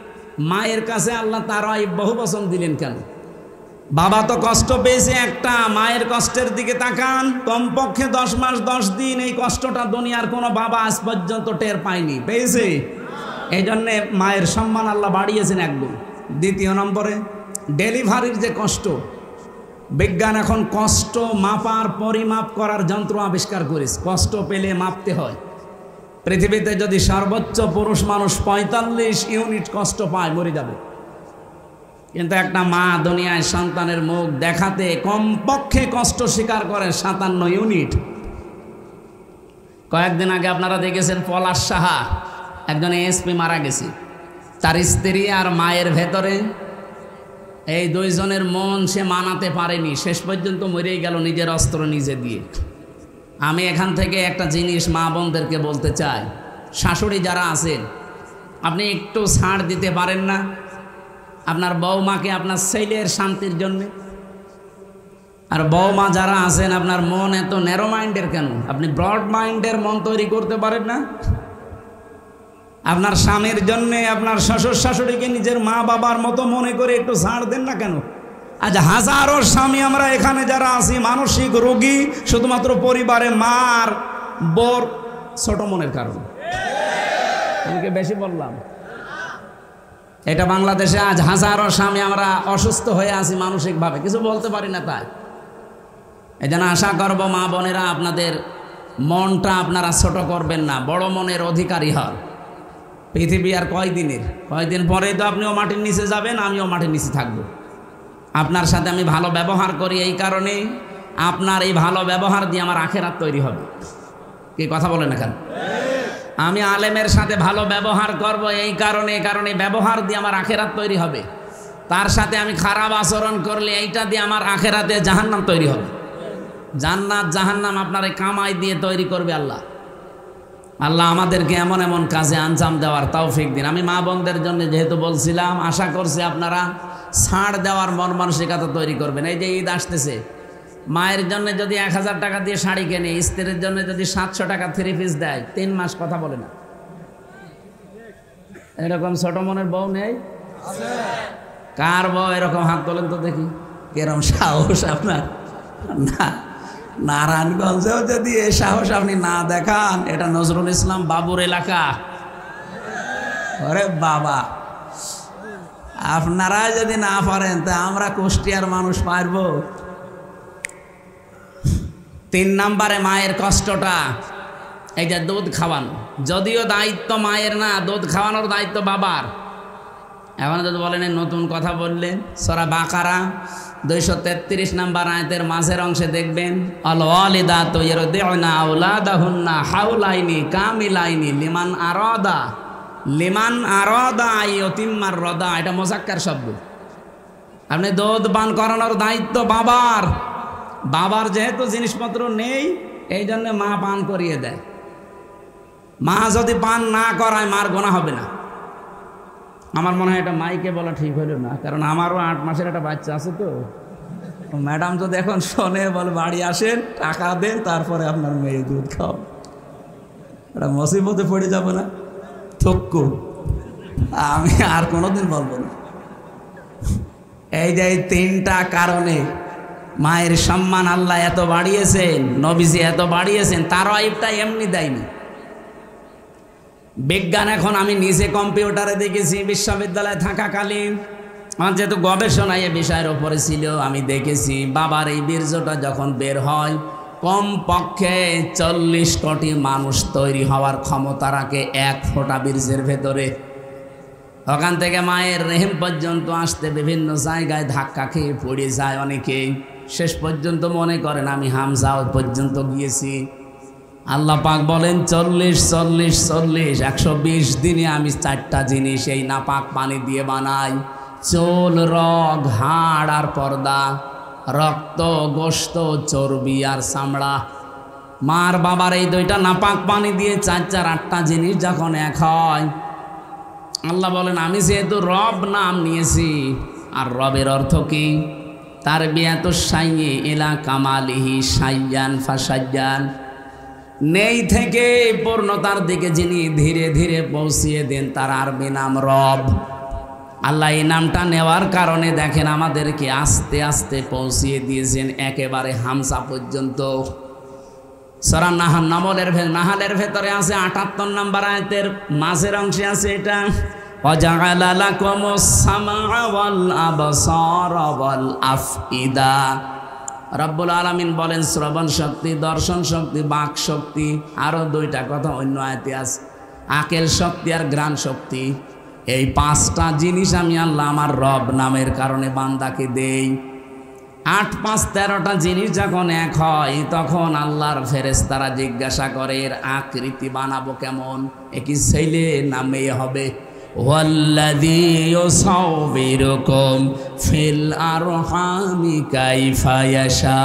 মায়ের কাছে আল্লাহ তারাই বহু বচন দিলেন কেন? বাবা তো কষ্ট পেয়েছে একটা, মায়ের কষ্টের দিকে তাকান। কমপক্ষে 10 মাস 10 দিন এই কষ্টটা দুনিয়ার কোনো বাবা আজ পর্যন্ত টের পায়নি, পেয়েছে? এই জন্যে মায়ের সম্মান আল্লাহ বাড়িয়েছেন একদম। দ্বিতীয় নম্বরে, ডেলিভারির যে কষ্ট, বিজ্ঞান এখন কষ্ট মাপার, পরিমাপ করার যন্ত্র আবিষ্কার করেছে। কষ্ট পেলে মাপতে হয়। পৃথিবীতে যদি সর্বোচ্চ পুরুষ মানুষ 45 ইউনিট কষ্ট পায়, মরে যাবে। কিন্তু একটা মা দুনিয়ায় সন্তানের মুখ দেখাতে কমপক্ষে কষ্ট স্বীকার করে 57 ইউনিট। কয়েকদিন আগে আপনারা দেখেছেন পলাশ সাহা, একজন এসপি মারা গেছে। তার স্ত্রী আর মায়ের ভেতরে এই 2 জনের মন সে মানাতে পারেনি, শেষ পর্যন্ত মরেই গেল নিজের অস্ত্র নিজে দিয়ে। আমি এখান থেকে একটা জিনিস মা বোনদেরকে বলতে চাই, শাশুড়ি যারা আছেন, আপনি একটু ছাড় দিতে পারেন না আপনার বৌমাকে আপনার ছেলের শান্তির জন্যে? আর বৌমা যারা আছেন, আপনার মন এত ন্যারো মাইন্ডের কেন? আপনি ব্রড মাইন্ডের মন তৈরি করতে পারেন না? আপনার স্বামীর জন্যে আপনার শ্বশুর শাশুড়িকে নিজের মা বাবার মতো মনে করে একটু ছাড় দেন না কেন? আজ হাজারো স্বামী আমরা এখানে যারা আছি মানসিক রোগী, শুধুমাত্র পরিবারে মার বোর ছোট মনের কারণে। আমি কি বেশি বললাম? এটা বাংলাদেশে আজ হাজারো স্বামী আমরা অসুস্থ হয়ে আছি মানসিকভাবে, কিছু বলতে পারি না। তাই এই জন্য আশা করব মা বোনেরা, আপনাদের মনটা আপনারা ছোট করবেন না, বড় মনের অধিকারী হন। পৃথিবী আর কয়দিন পরেই তো আপনিও মাটির নিচে যাবেন, আমিও মাটির নিচে থাকবো। আপনার সাথে আমি ভালো ব্যবহার করি এই কারণে, আপনার এই ভালো ব্যবহার দিয়ে আমার আখেরাত তৈরি হবে। কি কথা বলেন না কেন? আমি আলেমের সাথে ভালো ব্যবহার করব এই কারণে ব্যবহার দিয়ে আমার আখেরাত তৈরি হবে। তার সাথে আমি খারাপ আচরণ করলে এইটা দিয়ে আমার আখেরাতে জাহান্নাম তৈরি হবে। জান্নাত জাহান্নাম আপনার এই কামাই দিয়ে তৈরি করবে আল্লাহ। আল্লাহ আমাদেরকে এমন এমন কাজে আঞ্জাম দেওয়ার তৌফিক দিন। আমি মা বোনদের জন্য যেহেতু বলছিলাম, আশা করছি আপনারা ছাড় দেওয়ার মন মানসিকতা তৈরি করবেন। এই যে ঈদ আসতেছে, মায়ের জন্য যদি 1000 টাকা দিয়ে শাড়ি কেনে, স্ত্রীর জন্য যদি 700 টাকা 3 পিস দেয়, 3 মাস কথা বলে না। এরকম ছোট মনের বউ নেই? কার বউ এরকম হাত তোলেন তো দেখি, কেরম সাহস আপনার। না, নারায়ণগঞ্জেও যদি এই সাহস আপনি না দেখান, এটা নজরুল ইসলাম বাবুর এলাকা। ওরে বাবা, আপনারা যদি না পারেন তা আমরা কুষ্টিয়ার মানুষ পারব? 3 নম্বরে মায়ের কষ্টটা, এই যে দুধ খাওয়ানো, যদিও দায়িত্ব মায়ের না, দুধ খাওয়ানোর দায়িত্ব বাবার। এখন যদি বলেন নতুন কথা বললেন, সূরা বাকারা 233 নম্বর আয়াতের মাঝের অংশে দেখবেন, আল ওয়ালিদাতু ইরদিউনা আওলাদাহুন্না হাওলাইনি কামিলাইনি লিমান আরাদা আইয়ুতিম্মার রাদা। এটা মুযাক্কার শব্দ। আপনি দুধ পান করানোর দায়িত্ব বাবার। বাবার যেহেতু জিনিসপত্র নেই, এই জন্য মা পান করিয়ে দেয়। মা যদি পান না করায়, মার গোনা হবে না। আমার মনে হয় এটা মাইকে বলা ঠিক হলো না, কারণ আমারও 8 মাসের একটা বাচ্চা আছে। তো ম্যাডাম যদি এখন শোনে, বল বাড়ি আসেন, টাকা দেন, তারপরে আপনার মেয়ে দুধ খাও, এটা মুসিবতে পড়ে যাবে না? থক্কু, আমি আর কোনোদিন বলবো না। এই যে 3টা কারণে মায়ের সম্মান আল্লাহ এত বাড়িয়েছেন, নবীজি এত বাড়িয়েছেন। তার আইবটা এমনি দেয়নি। বিজ্ঞান এখন আমি নিজে কম্পিউটারে দেখেছি, বিশ্ববিদ্যালয়ে থাকাকালীন আমার যেহেতু গবেষণা এই বিষয়ের ওপরে ছিল, আমি দেখেছি বাবার এই বীর্যটা যখন বের হয়, কমপক্ষে 40 কোটি মানুষ তৈরি হওয়ার ক্ষমতা রাখে 1 ফোঁটা বীর্যের ভেতরে। ওখান থেকে মায়ের রেহেম পর্যন্ত আসতে বিভিন্ন জায়গায় ধাক্কা খেয়ে পড়ে যায় অনেকে। শেষ পর্যন্ত মনে করেন আমি হামজা পর্যন্ত গিয়েছি। আল্লাহ পাক বলেন 120 দিনে আমি 4টা জিনিস এই নাপাক পানি দিয়ে বানাই: চুল, রগ, হাড় আর পর্দা, রক্ত, গোশত, চর্বি আর চামড়া। মার বাবার এই 2টা নাপাক পানি দিয়ে 8টা জিনিস যখন এক হয়, আল্লাহ বলেন আমি যেহেতু রব নাম নিয়েছি। আর রবের অর্থ কি? তারবিয়াতু শাইয়্যি ইলা কামালিহি শাইয়ান ফাসাইয়ান। নেই থেকে পূর্ণতার দিকে যিনি ধীরে ধীরে পৌঁছিয়ে দেন, তার আরবি নাম রব। আল্লাহ এই নামটা নেওয়ার কারণে দেখেন আমাদেরকে আস্তে আস্তে পৌঁছিয়ে দিয়েছেন একেবারে হামসা পর্যন্ত। সূরা নাহালের ভেতরে আছে 78 নম্বর আয়াতের মাঝের অংশে আছে এটা, ওয়াজাআলা লাকুমুস সামআ ওয়াল আবসারা ওয়াল আফইদা। রব্বুল আলামিন বলেন শ্রবণ শক্তি, দর্শন শক্তি, বাক শক্তি, আরও 2টা কথা অন্য আয়াতে আছে, আকেল শক্তি আর ঘ্রাণ শক্তি। এই 5টা জিনিস আমি আল্লাহ আমার রব নামের কারণে বান্দাকে দেই। 8, 5, 13টা জিনিস যখন এক হয়, তখন আল্লাহর ফেরেশতারা জিজ্ঞাসা করে এর আকৃতি বানাবো কেমন, এ কি ছেলে না মেয়ে হবে? ওয়াল্লাযী ইউসাউবিরুকুম ফিল আরহামি কাইফা ইয়াশা।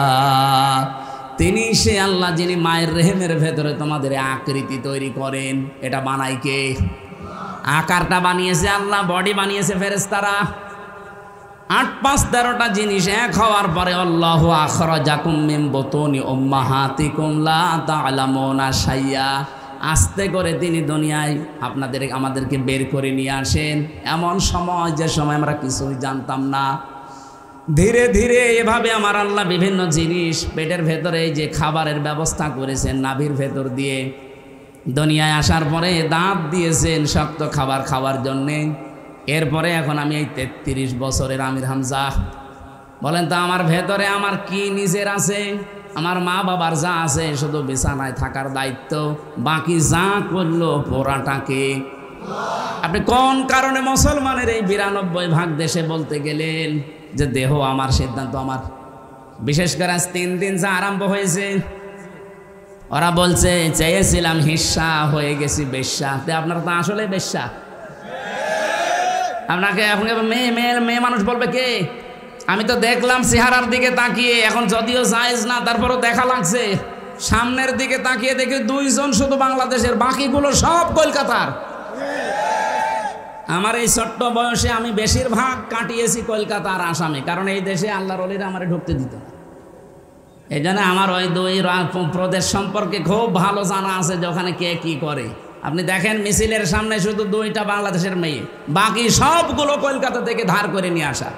তিনি সে আল্লাহ যিনি মায়ের রেহেমের ভেতরে তোমাদের আকৃতি তৈরি করেন। এটা বানাই কে? আকারটা বানিয়েছে আল্লাহ, বডি বানিয়েছে ফেরেশতারা। 8, 5, 13টা জিনিস এক হওয়ার পরে আল্লাহু আখরাজাকুম মিন বুতুনি উম্মাহাতিকুম লা তা'লামুনা শাইয়া। আস্তে করে তিনি দুনিয়ায় আমাদেরকে বের করে নিয়ে আসেন এমন সময়, যে সময় আমরা কিছুই জানতাম না। ধীরে ধীরে এভাবে আমার আল্লাহ বিভিন্ন জিনিস পেটের ভেতরে যে খাবারের ব্যবস্থা করেছেন নাভির ভেতর দিয়ে, দুনিয়ায় আসার পরে দাঁত দিয়েছেন শক্ত খাবার খাওয়ার জন্যে। এরপরে এখন আমি এই 33 বছরের আমির হামজা। বলেন তো আমার ভেতরে আমার কি নিজের আছে? আমার মা বাবার যা আছে শুধু বিছানায় থাকার দায়িত্ব, বাকি যা করলো পোড়াটাকে। আপনি কোন কারণে মুসলমানের এই 92% দেশে বলতে গেলেন যে দেহ আমার, সিদ্ধান্ত আমার? বিশেষ করে আজ 3 দিন যা আরম্ভ হয়েছে, ওরা বলছে চেয়েছিলাম হিস্সা, হয়ে গেছি বেশ্যা। আপনারা তো আসলে বেশ্যা। আপনাকে মেয়ে মানুষ বলবে কে? আমি তো দেখলাম চেহারার দিকে তাকিয়ে, এখন যদিও জায়েজ না তারপরও দেখা লাগছে। সামনের দিকে তাকিয়ে দেখি 2 জন শুধু বাংলাদেশের, বাকিগুলো সব কলকাতার। আমার এই ছোট্ট বয়সে আমি বেশিরভাগ কাটিয়েছি কলকাতা আর আসামে, কারণ এই দেশে আল্লাহর ওলিরা আমারে ঢুকতে দিত না। এই জন্য আমার ওই 2 প্রদেশ সম্পর্কে খুব ভালো জানা আছে যে ওখানে কে কি করে। আপনি দেখেন মিছিলের সামনে শুধু 2টা বাংলাদেশের মেয়ে, বাকি সবগুলো কলকাতা থেকে ধার করে নিয়ে আসা।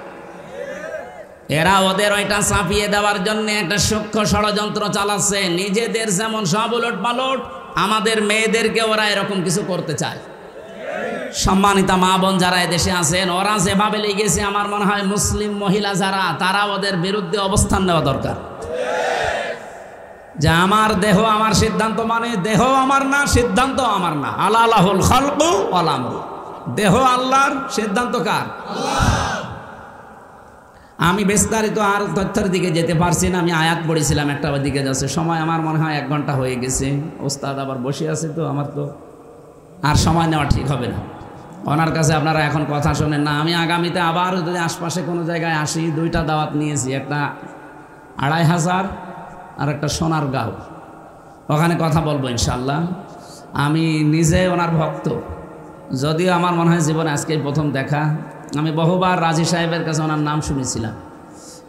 এরা ওদের ওইটা চাপিয়ে দেওয়ার জন্য একটা সূক্ষ্ম ষড়যন্ত্র চালাচ্ছে। নিজেদের যেমন সব উলট পালট, আমাদের মেয়েদেরকে ওরা এরকম কিছু করতে চায়। সম্মানিতা মা বোন যারা এদেশে আছেন, ওরা যেভাবে লেগেছে, আমার মনে হয় মুসলিম মহিলা যারা, তারা ওদের বিরুদ্ধে অবস্থান নেওয়া দরকার। যে আমার দেহ আমার সিদ্ধান্ত, মানে দেহ আমার না, সিদ্ধান্ত আমার না। আলাহুল খালকু ওয়াল আমরু, দেহ আল্লাহর, সিদ্ধান্ত কার? আমি বিস্তারিত আর তথ্যের দিকে যেতে পারছি না। আমি আয়াত পড়েছিলাম, একটা দিকে যাচ্ছে সময়, আমার মনে হয় 1 ঘন্টা হয়ে গেছে। ওস্তাদ আবার বসে আছে, তো আমার তো আর সময় নেওয়া ঠিক হবে না। ওনার কাছে আপনারা এখন কথা শোনেন না। আমি আগামীতে আবার যদি আশপাশে কোনো জায়গায় আসি, 2টা দাওয়াত নিয়েছি, একটা 2500 আর একটা সোনারগাঁও, ওখানে কথা বলবো ইনশাল্লাহ। আমি নিজে ওনার ভক্ত, যদিও আমার মনে হয় জীবনে আজকেই প্রথম দেখা। আমি বহুবার রাজি সাহেবের কাছে ওনার নাম শুনেছিলাম,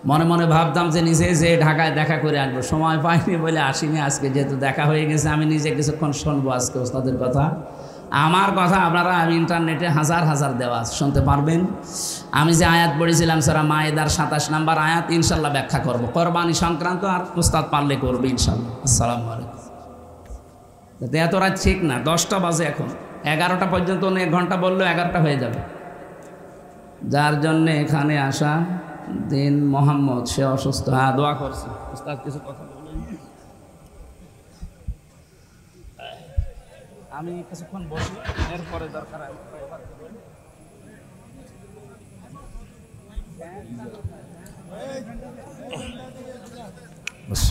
মনে মনে ভাবতাম যে নিজে যে ঢাকায় দেখা করে আসবো, সময় পাইনি বলে আসিনি। আজকে যেহেতু দেখা হয়ে গেছে, আমি নিজে কিছুক্ষণ শুনবো আজকে ওস্তাদের কথা। আমার কথা আপনারা আমি ইন্টারনেটে হাজার দেওয়া শুনতে পারবেন। আমি যে আয়াত পড়েছিলাম সূরা মায়েদার 27 নম্বর আয়াত, ইনশাল্লাহ ব্যাখ্যা করব কোরবানি সংক্রান্ত, আর উস্তাদ পারলে করবে ইনশাল্লাহ। আসসালামু আলাইকুম। এত রাত ঠিক না, 10টা বাজে এখন, 11টা পর্যন্ত 1 ঘন্টা বললেও 11টা হয়ে যাবে। যার জন্য এখানে আসা, দিন মোহাম্মদ, সে অসুস্থ। হ্যাঁ, দোয়া করছি। উস্তাদ কিছু কথা বলেন, আমি কিছুক্ষণ বসি, এরপরে দরকার হয়। بس